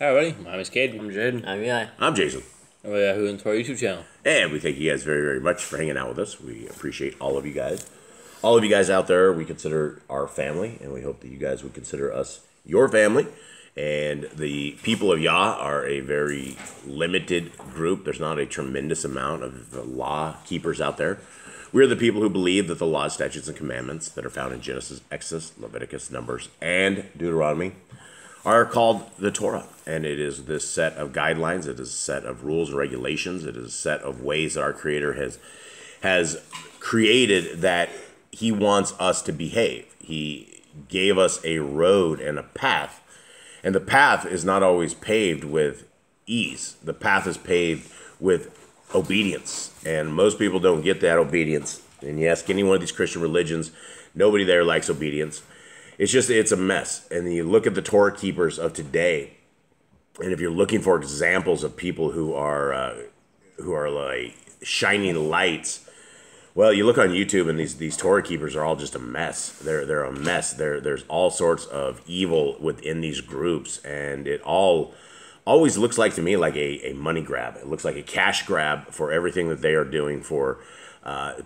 Hi everybody, my name is Cade. I'm Jaden. I'm Eli. I'm Jason. And we're Yahoo into our YouTube channel. And we thank you guys very, very much for hanging out with us. We appreciate all of you guys. All of you guys out there, we consider our family, and we hope that you guys would consider us your family. And the people of Yah are a very limited group. There's not a tremendous amount of law keepers out there. We're the people who believe that the laws, statutes, and commandments that are found in Genesis, Exodus, Leviticus, Numbers, and Deuteronomy are called the Torah. And it is this set of guidelines, it is a set of rules and regulations, it is a set of ways that our Creator has created that He wants us to behave. He gave us a road and a path. And the path is not always paved with ease. The path is paved with obedience. And most people don't get that obedience. And you ask any one of these Christian religions, nobody there likes obedience. It's a mess. And you look at the Torah keepers of today, and if you're looking for examples of people who are like shining lights, well, you look on YouTube and these Torah keepers are all just a mess. They're a mess. There's all sorts of evil within these groups, and it always looks like to me like a money grab. It looks like a cash grab for everything that they are doing, for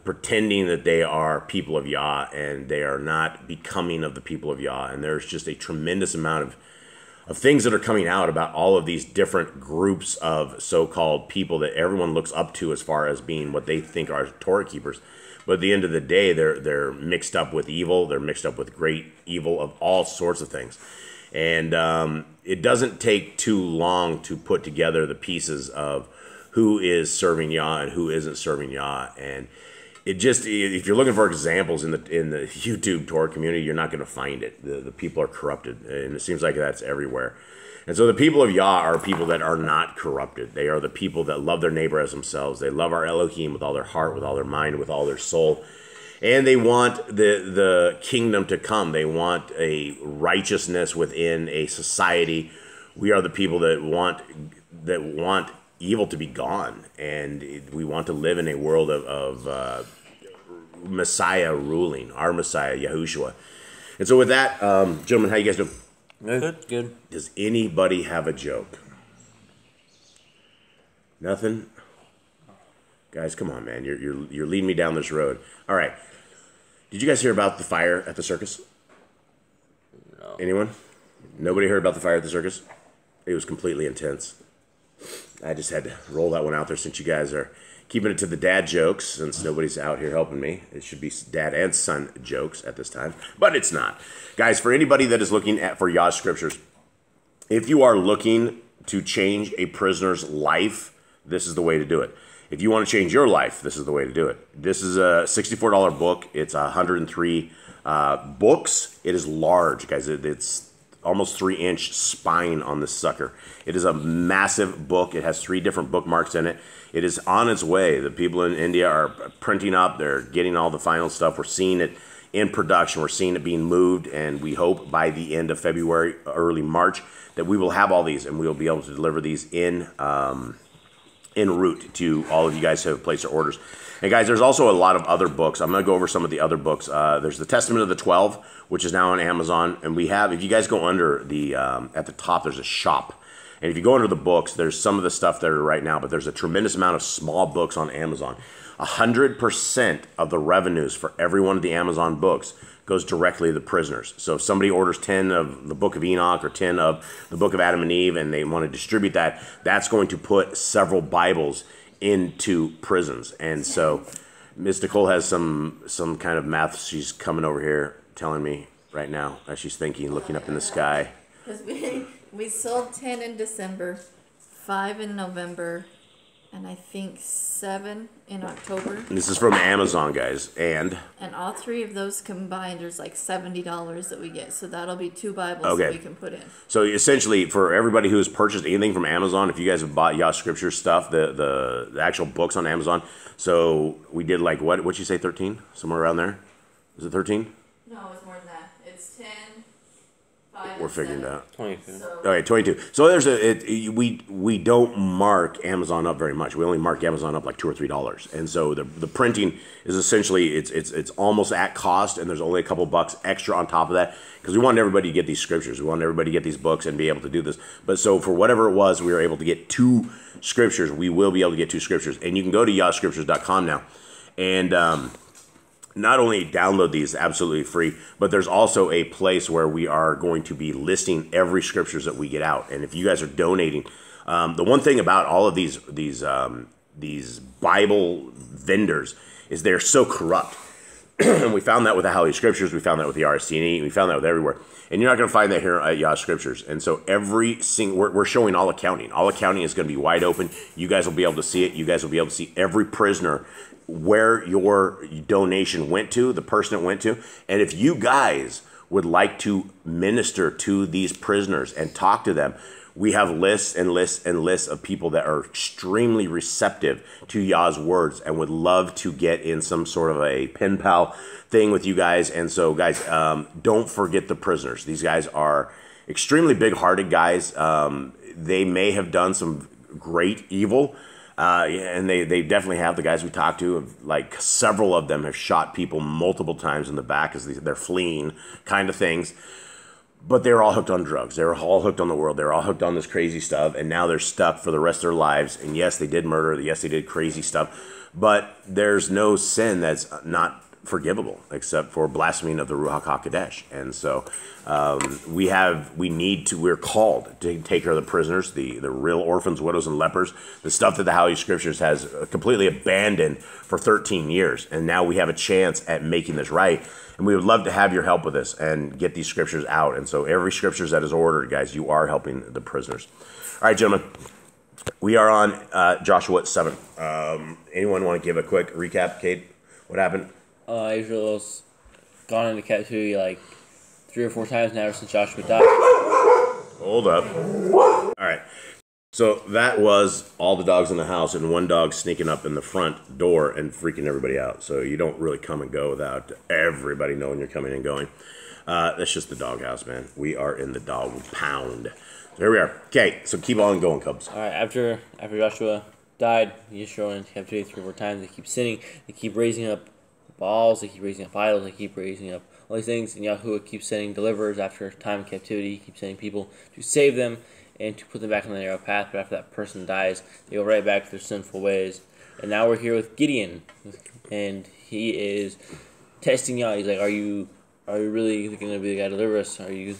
pretending that they are people of Yah, and they are not becoming of the people of Yah. And there's just a tremendous amount of things that are coming out about all of these different groups of so-called people that everyone looks up to as far as being what they think are Torah keepers. But at the end of the day, they're mixed up with evil. They're mixed up with great evil of all sorts of things. And it doesn't take too long to put together the pieces of who is serving Yah and who isn't serving Yah. And it just, if you're looking for examples in the YouTube Torah community, you're not going to find it. The people are corrupted, and it seems like that's everywhere. And so the people of Yah are people that are not corrupted. They are the people that love their neighbor as themselves. They love our Elohim with all their heart, with all their mind, with all their soul. And they want the kingdom to come. They want a righteousness within a society. We are the people that want evil to be gone, and we want to live in a world of Messiah ruling, our Messiah, Yahushua. And so with that, gentlemen, how you guys doing? Good. Does anybody have a joke? Nothing? Guys, come on, man. You're leading me down this road. All right. Did you guys hear about the fire at the circus? No. Anyone? Nobody heard about the fire at the circus? It was completely intense. I just had to roll that one out there since you guys are keeping it to the dad jokes, since nobody's out here helping me. It should be dad and son jokes at this time, but it's not. Guys, for anybody that is looking for Yah's scriptures, if you are looking to change a prisoner's life, this is the way to do it. If you want to change your life, this is the way to do it. This is a $64 book. It's 103 books. It is large, guys. It's almost 3-inch spine on this sucker. It is a massive book. It has 3 different bookmarks in it. It is on its way. The people in India are printing up. They're getting all the final stuff. We're seeing it in production. We're seeing it being moved, and we hope by the end of February, early March, that we will have all these, and we will be able to deliver these en route to all of you guys who have placed your orders. And guys, there's also a lot of other books. I'm going to go over some of the other books. There's the Testament of the 12, which is now on Amazon. And we have, if you guys go under the, at the top, there's a shop. And if you go under the books, there's some of the stuff there right now, but there's a tremendous amount of small books on Amazon. 100% of the revenues for every one of the Amazon books goes directly to the prisoners. So if somebody orders 10 of the Book of Enoch or 10 of the Book of Adam and Eve, and they want to distribute that, that's going to put several Bibles into prisons. And so Miss Nicole has some kind of math she's coming over here telling me right now as she's thinking, looking up in the sky. Because we sold 10 in December, 5 in November, and I think 7 in October. And this is from Amazon, guys. And all 3 of those combined, there's like $70 that we get. So that'll be 2 Bibles okay, that we can put in. So essentially, for everybody who has purchased anything from Amazon, if you guys have bought Yah Scripture stuff, the actual books on Amazon, so we did like, what'd you say, 13? Somewhere around there? Is it 13? No, it's more than that. It's 10, we're figuring it out. 22. Okay, 22. So there's we don't mark Amazon up very much. We only mark Amazon up like $2 or $3, and so the printing is essentially it's almost at cost, and there's only a couple bucks extra on top of that because we want everybody to get these scriptures. We want everybody to get these books and be able to do this. But so for whatever it was, we were able to get 2 scriptures. We will be able to get 2 scriptures, and you can go to yahscriptures.com now, and not only download these absolutely free, but there's also a place where we are going to be listing every scriptures that we get out. And if you guys are donating, the one thing about all of these Bible vendors is they're so corrupt. And we found that with the Holy Scriptures, we found that with the RSTN, we found that with everywhere. And you're not going to find that here at Yah Scriptures. And so we're showing all accounting. All accounting is going to be wide open. You guys will be able to see it. You guys will be able to see every prisoner, where your donation went to, the person it went to. And if you guys would like to minister to these prisoners and talk to them, we have lists and lists and lists of people that are extremely receptive to Yah's words and would love to get in some sort of a pen pal thing with you guys. And so, guys, don't forget the prisoners. These guys are extremely big-hearted guys. They may have done some great evil, and they definitely have. The guys we talked to, like several of them have shot people multiple times in the back as they're fleeing, kind of things. But they're all hooked on drugs. They're all hooked on the world. They're all hooked on this crazy stuff. And now they're stuck for the rest of their lives. And yes, they did murder. Yes, they did crazy stuff. But there's no sin that's not forgivable except for blaspheming of the Ruach HaKodesh. And so we're called to take care of the prisoners, the real orphans, widows, and lepers, the stuff that the Holy Scriptures has completely abandoned for 13 years. And now we have a chance at making this right. And we would love to have your help with this and get these scriptures out. And so every scriptures that is ordered, guys, you are helping the prisoners. All right, gentlemen, we are on Joshua 7. Anyone want to give a quick recap, Kate? What happened? Israel's gone into captivity like 3 or 4 times now since Joshua died. Hold up. All right. So that was all the dogs in the house and one dog sneaking up in the front door and freaking everybody out. So you don't really come and go without everybody knowing you're coming and going. That's just the doghouse, man. We are in the dog pound. So here we are. Okay, so keep on going, Cubs. All right, after Joshua died, he's thrown into captivity 3 or 4 times. They keep sinning. They keep raising up Baals. They keep raising up idols. They keep raising up all these things. And Yahuwah keeps sending deliverers after time of captivity. He keeps sending people to save them and to put them back on the narrow path. But after that person dies, they go right back to their sinful ways. And now we're here with Gideon, and he is testing Yah. He's like, "Are you really going to be the guy to deliver us? Are you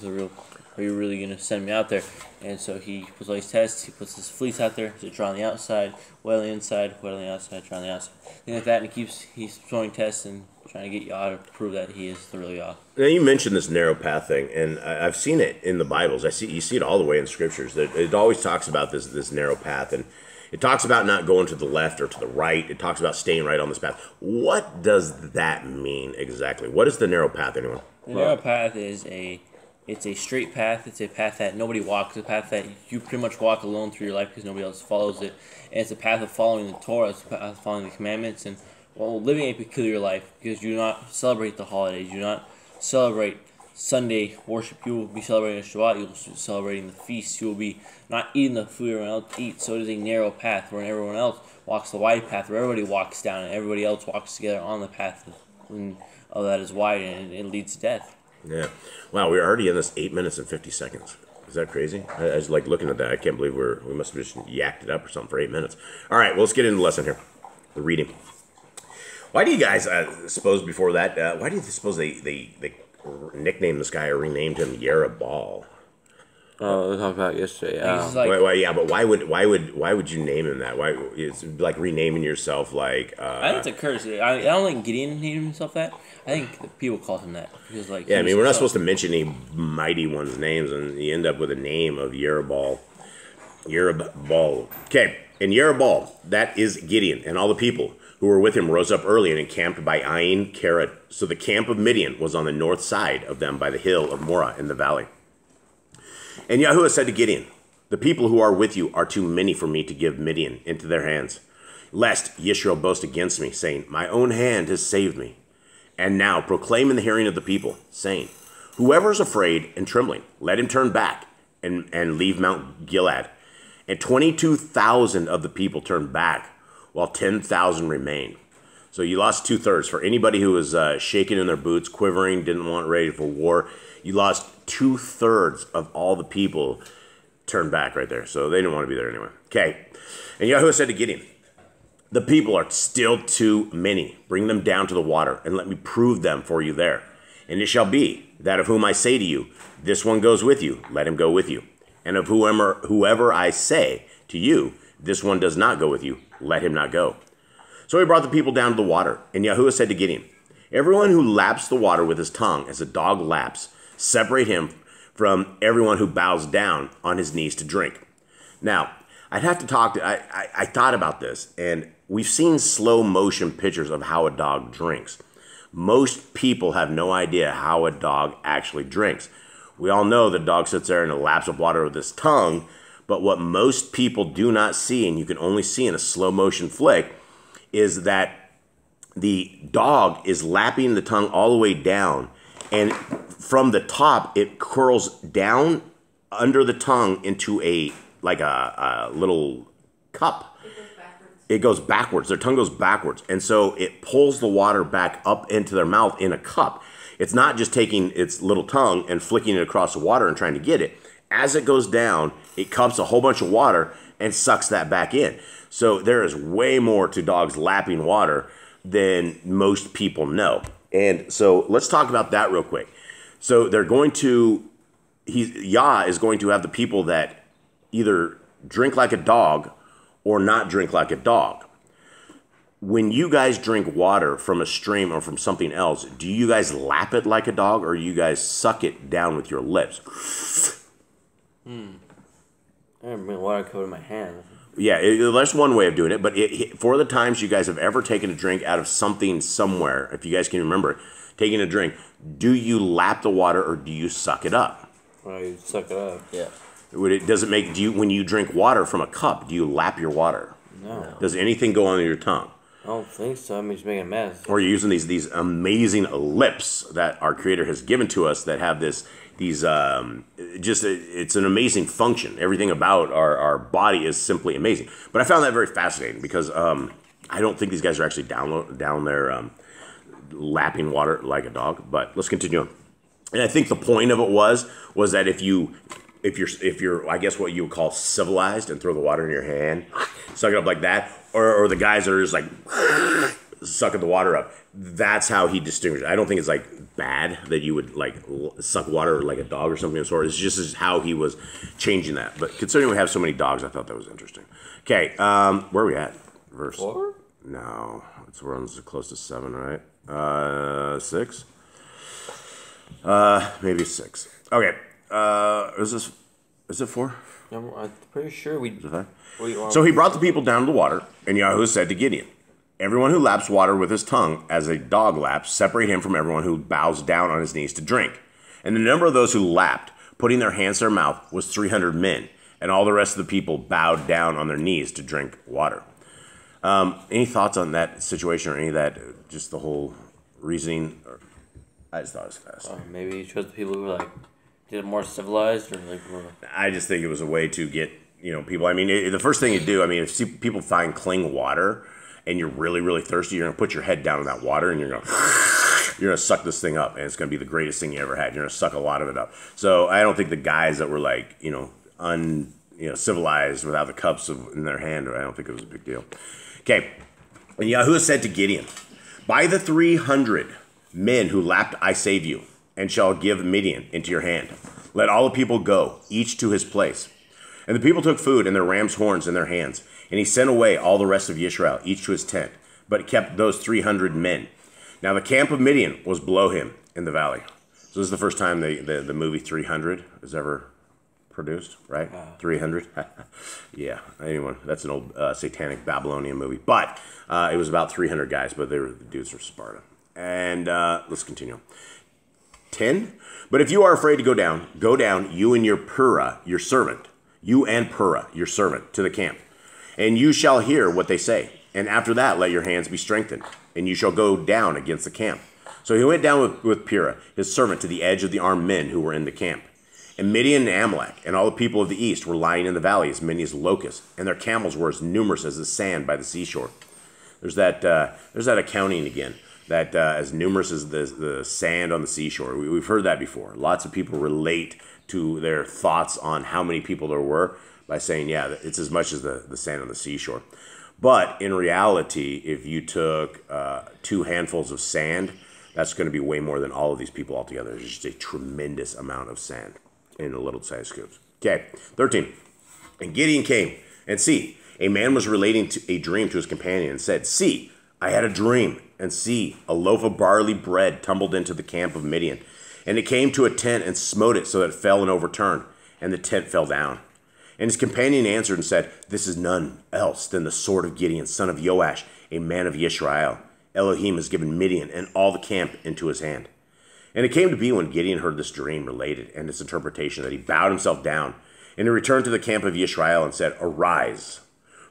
really going to send me out there?" And so he puts all these tests. He puts his fleece out there. So draw on the outside, wet on the inside, wet on the outside, draw on the outside, things like that. And he's throwing tests and trying to get Yah to prove that he is the real Yah. Now you mentioned this narrow path thing, and I've seen it in the Bibles. You see it all the way in Scriptures. That it always talks about this narrow path, and it talks about not going to the left or to the right. It talks about staying right on this path. What does that mean exactly? What is the narrow path, anyone? The narrow path is it's a straight path. It's a path that nobody walks. It's a path that you pretty much walk alone through your life because nobody else follows it. And it's a path of following the Torah. It's a path of following the commandments and living a peculiar life because you do not celebrate the holidays. You do not celebrate Sunday worship. You will be celebrating Shabbat. You will be celebrating the feast. You will be not eating the food everyone else eats. So it is a narrow path where everyone else walks the wide path, where everybody walks down and everybody else walks together on the path of that is wide, and it leads to death. Yeah. Wow, we're already in this 8 minutes and 50 seconds. Is that crazy? I was like looking at that. I can't believe we must have just yacked it up or something for 8 minutes. All right, well, let's get into the lesson here. The reading. Why do you guys suppose before that? Why do you suppose they nicknamed this guy or renamed him Yerubal? Oh, we talked about it yesterday. Yeah, but why would you name him that? Why it's like renaming yourself like? I think it's a curse. I don't think Gideon named himself that. I think people call him that because like. Yeah, I mean we're not supposed to mention any mighty ones' names, and you end up with a name of Yerubal. Yerubal. Okay, and Yerubal, that is Gideon, and all the people who were with him rose up early and encamped by Ain Kerad. So the camp of Midian was on the north side of them by the hill of Morah in the valley. And Yahuwah said to Gideon, "The people who are with you are too many for me to give Midian into their hands, lest Yisrael boast against me, saying, 'My own hand has saved me.' And now proclaim in the hearing of the people, saying, Whoever is afraid and trembling, let him turn back and leave Mount Gilead. And 22,000 of the people turned back, while 10,000 remained. So you lost 2/3. For anybody who was shaking in their boots, quivering, didn't want ready for war, you lost 2/3 of all the people turned back right there. So they didn't want to be there anyway. Okay. And Yahuwah said to Gideon, the people are still too many. Bring them down to the water, and let me prove them for you there. And it shall be that of whom I say to you, this one goes with you, let him go with you. And of whoever I say to you, this one does not go with you, let him not go. So he brought the people down to the water, and Yahuwah said to Gideon, everyone who laps the water with his tongue as a dog laps, separate him from everyone who bows down on his knees to drink. Now, I'd have to talk to, I thought about this, and we've seen slow motion pictures of how a dog drinks. Most people have no idea how a dog actually drinks. We all know the dog sits there and laps of water with his tongue, but what most people do not see, and you can only see in a slow motion flick, is that the dog is lapping the tongue all the way down, and from the top, it curls down under the tongue into a little cup. It goes backwards. Their tongue goes backwards. And so it pulls the water back up into their mouth in a cup. It's not just taking its little tongue and flicking it across the water and trying to get it. As it goes down, it cups a whole bunch of water and sucks that back in. So there is way more to dogs lapping water than most people know. And so let's talk about that real quick. So they're going to, Yah is going to have the people that either drink like a dog or not drink like a dog. When you guys drink water from a stream or from something else, do you guys lap it like a dog, or you guys suck it down with your lips? I didn't bring water covered in my hand. Yeah, that's one way of doing it. But for the times you guys have ever taken a drink out of something somewhere, if you guys can remember, taking a drink, do you lap the water or do you suck it up? Well, you suck it up. Yeah. Does it make, when you drink water from a cup, do you lap your water? No. Does anything go under your tongue? I don't think so. I mean, just making a mess. Or you're using these amazing lips that our Creator has given to us that have it's an amazing function. Everything about our body is simply amazing. But I found that very fascinating because I don't think these guys are actually down there lapping water like a dog. But let's continue on. And I think the point of it was that if you're, I guess what you would call civilized and throw the water in your hand, suck it up like that, or the guys that are just like sucking the water up, that's how he distinguished. I don't think it's like bad that you would like suck water like a dog or something of the sort. It's just how he was changing that. But considering we have so many dogs, I thought that was interesting. Okay, where are we at? Verse 4? No, it's runs close to 7, right? 6? Maybe 6. Okay. Is it 4? I'm pretty sure we. So he brought the people down to the water, and Yahuwah said to Gideon, everyone who laps water with his tongue as a dog laps, separate him from everyone who bows down on his knees to drink. And the number of those who lapped, putting their hands to their mouth, was 300 men, and all the rest of the people bowed down on their knees to drink water. Any thoughts on that situation or any of that, just the whole reasoning? I just thought it was fast. Maybe you chose the people who were like, did it more civilized or like more... I just think it was a way to get, people. I mean, the first thing you do, if people find clean water and you're really, really thirsty, you're going to put your head down in that water and you're going to suck this thing up, and it's going to be the greatest thing you ever had. You're going to suck a lot of it up. So I don't think the guys that were like, civilized without the cups in their hand, I don't think it was a big deal. Okay. And Yahuwah said to Gideon, by the 300 men who lapped, I save you, and shall give Midian into your hand. Let all the people go, each to his place. And the people took food and their ram's horns in their hands. And he sent away all the rest of Israel, each to his tent, but kept those 300 men. Now the camp of Midian was below him in the valley. So this is the first time the movie 300 was ever produced, right? 300. Yeah, anyone. That's an old satanic Babylonian movie. But it was about 300 guys, but the dudes from Sparta. And let's continue. 10. But if you are afraid to go down, you and your Purah, your servant, you and Purah, your servant, to the camp. And you shall hear what they say. And after that, let your hands be strengthened, and you shall go down against the camp. So he went down with Purah, his servant, to the edge of the armed men who were in the camp. And Midian and Amalek and all the people of the east were lying in the valley as many as locusts, and their camels were as numerous as the sand by the seashore. There's that accounting again, that as numerous as the sand on the seashore. We've heard that before. Lots of people relate to their thoughts on how many people there were by saying, yeah, it's as much as the sand on the seashore. But in reality, if you took 2 handfuls of sand, that's going to be way more than all of these people altogether. There's just a tremendous amount of sand in the little size scoops. Okay, 13. And Gideon came, and see, a man was relating a dream to his companion and said, see, I had a dream, and see, a loaf of barley bread tumbled into the camp of Midian. And it came to a tent and smote it so that it fell and overturned, and the tent fell down. And his companion answered and said, this is none else than the sword of Gideon, son of Joash, a man of Yisrael. Elohim has given Midian and all the camp into his hand. And it came to be when Gideon heard this dream related and its interpretation that he bowed himself down, and he returned to the camp of Yisrael and said, arise,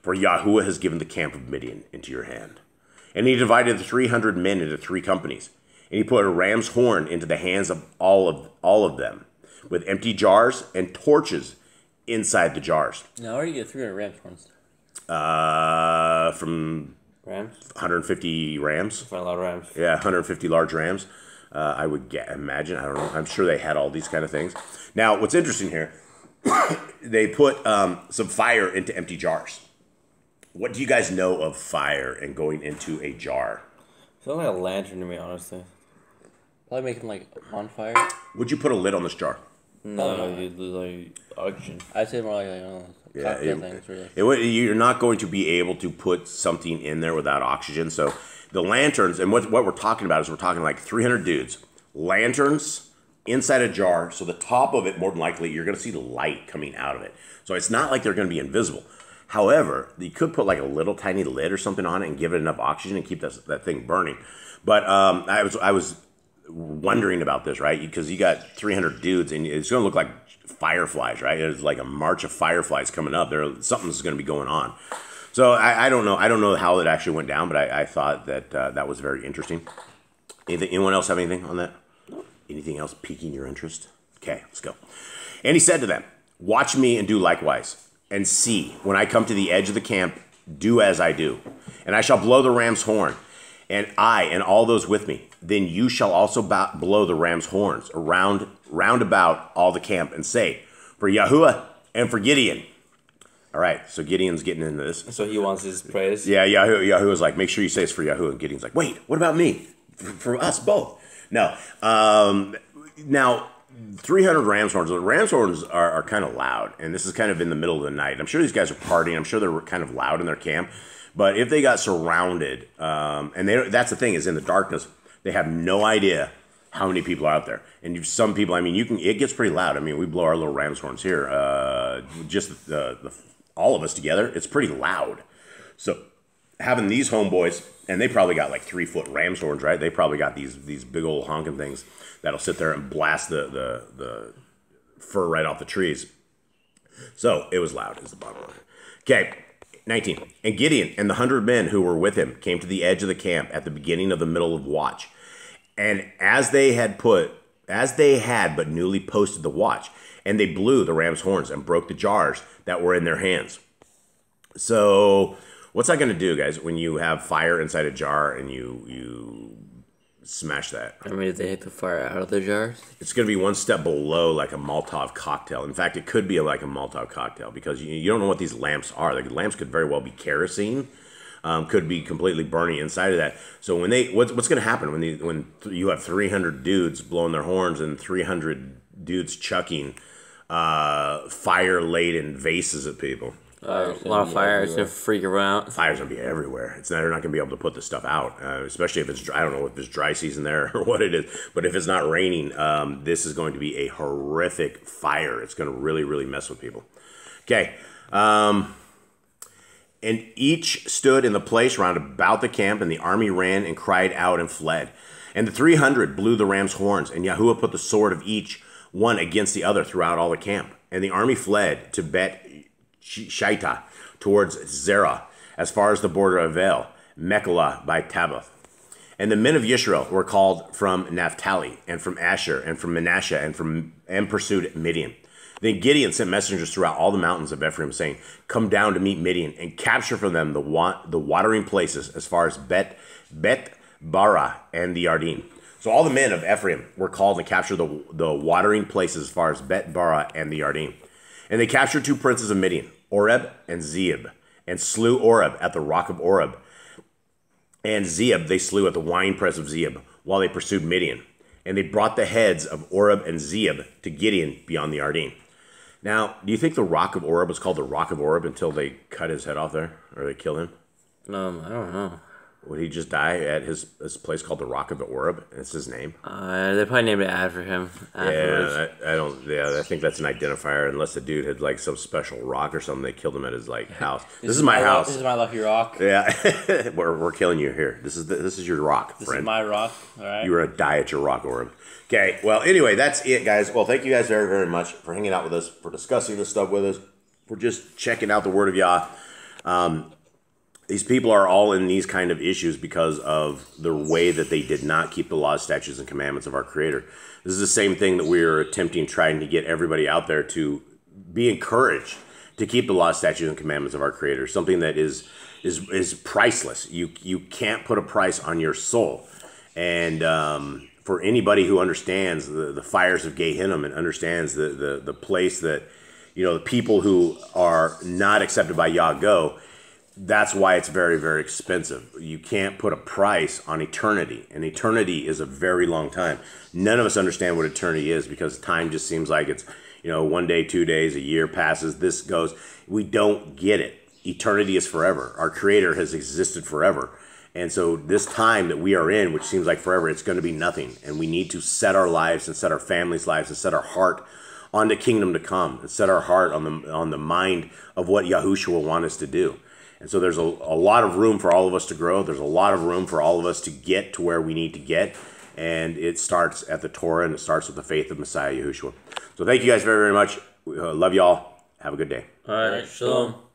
for Yahuwah has given the camp of Midian into your hand. And he divided the 300 men into 3 companies, and he put a ram's horn into the hands of all of them, with empty jars and torches inside the jars. Now, where do you get 300 rams horns? From Rams? 150 rams. Find a lot of rams. Yeah, 150 large rams. I would imagine. I don't know. I'm sure they had all these kind of things. Now, what's interesting here, they put some fire into empty jars. What do you guys know of fire and going into a jar? Feels like a lantern to me, honestly. Probably making like a bonfire. Would you put a lid on this jar? No, you'd lose like oxygen. I'd say more like, I don't know, cocktail things. Really. You're not going to be able to put something in there without oxygen. So the lanterns, and what we're talking about is we're talking like 300 dudes. Lanterns inside a jar, so the top of it, more than likely, you're going to see the light coming out of it. So it's not like they're going to be invisible. However, you could put like a little tiny lid or something on it and give it enough oxygen and keep that thing burning. But I was wondering about this, right? Because you got 300 dudes, and it's going to look like fireflies, right? It's like a march of fireflies coming up. Something's going to be going on. So I don't know. I don't know how it actually went down, but I thought that that was very interesting. Anyone else have anything on that? Anything else piquing your interest? Okay, let's go. And he said to them, watch me and do likewise, and see, when I come to the edge of the camp, do as I do. And I shall blow the ram's horn, and I and all those with me. Then you shall also blow the ram's horns round about all the camp, and say, for Yahuwah and for Gideon. All right, so Gideon's getting into this. So he wants his praise? Yeah, Yahuwah's like, make sure you say it's for Yahuwah. And Gideon's like, wait, what about me? For us both. No. Now, 300 ram's horns. The ram's horns are kind of loud, and this is kind of in the middle of the night. I'm sure these guys are partying. I'm sure they're kind of loud in their camp. But if they got surrounded, and that's the thing, is in the darkness, they have no idea how many people are out there. And some people, I mean, it gets pretty loud. I mean, we blow our little ram's horns here. Just all of us together, it's pretty loud. So having these homeboys, and they probably got like 3-foot ram's horns, right? They probably got these big old honking things that'll sit there and blast the fur right off the trees. So it was loud, is the bottom line. Okay, 19. And Gideon and the 100 men who were with him came to the edge of the camp at the beginning of the middle of watch. And as they had but newly posted the watch, and they blew the ram's horns and broke the jars that were in their hands. So what's that going to do, guys, when you have fire inside a jar and you smash that? I mean, did they hit the fire out of the jars? It's going to be one step below like a Molotov cocktail. In fact, it could be like a Molotov cocktail because you don't know what these lamps are. The lamps could very well be kerosene. Could be completely burning inside of that. So when what's going to happen when you have 300 dudes blowing their horns and 300 dudes chucking fire-laden vases at people? A lot of fire. It's going to freak around. Fire's going to be everywhere. They're not going to be able to put this stuff out, especially if it's, I don't know if it's dry season there or what it is, but if it's not raining, this is going to be a horrific fire. It's going to really, really mess with people. Okay. And each stood in the place round about the camp, and the army ran and cried out and fled. And the 300 blew the ram's horns, and Yahuwah put the sword of each one against the other throughout all the camp. And the army fled to Bet Shaita, towards Zerah, as far as the border of Vel, Mekhalah by Tabbath. And the men of Yisrael were called from Naphtali, and from Asher, and from Manasseh, and pursued Midian. Then Gideon sent messengers throughout all the mountains of Ephraim, saying, "Come down to meet Midian, and capture from them the watering places as far as Bet Bara and the Yarden." So all the men of Ephraim were called and captured the watering places as far as Bet Bara and the Yarden. And they captured 2 princes of Midian, Oreb and Zeeb, and slew Oreb at the rock of Oreb. And Zeeb they slew at the winepress of Zeeb, while they pursued Midian. And they brought the heads of Oreb and Zeeb to Gideon beyond the Yarden. Now, do you think the rock of Oreb was called the rock of Oreb until they cut his head off there? Or they kill him? I don't know. Would he just die at his place called the Rock of Oreb? It's his name. They probably named it after him. Afterwards. Yeah, I don't. Yeah, I think that's an identifier. Unless the dude had like some special rock or something, they killed him at his like house. This is my house. This is my lucky rock. Yeah, we're killing you here. This is your rock, friend. This is my rock. All right. You were gonna die at your rock, Oreb. Okay. Well, anyway, that's it, guys. Well, thank you guys very, very much for hanging out with us, for discussing this stuff with us, for just checking out the Word of Yah. These people are all in these kind of issues because of the way that they did not keep the laws, statutes, and commandments of our Creator. This is the same thing that we're attempting, trying to get everybody out there to be encouraged to keep the laws, statutes, and commandments of our Creator. Something that is priceless. You can't put a price on your soul. And for anybody who understands the fires of Gehenna and understands the place that, the people who are not accepted by Yah go, that's why it's very, very expensive. You can't put a price on eternity. And eternity is a very long time. None of us understand what eternity is because time just seems like it's, 1 day, 2 days, a year passes, this goes. We don't get it. Eternity is forever. Our Creator has existed forever. And so this time that we are in, which seems like forever, it's going to be nothing. And we need to set our lives and set our families' lives and set our heart on the kingdom to come. And set our heart on the mind of what Yahushua will want us to do. And so there's a lot of room for all of us to grow. There's a lot of room for all of us to get to where we need to get. And it starts at the Torah, and it starts with the faith of Messiah Yahushua. So thank you guys very, very much. Love y'all. Have a good day. All right. Shalom.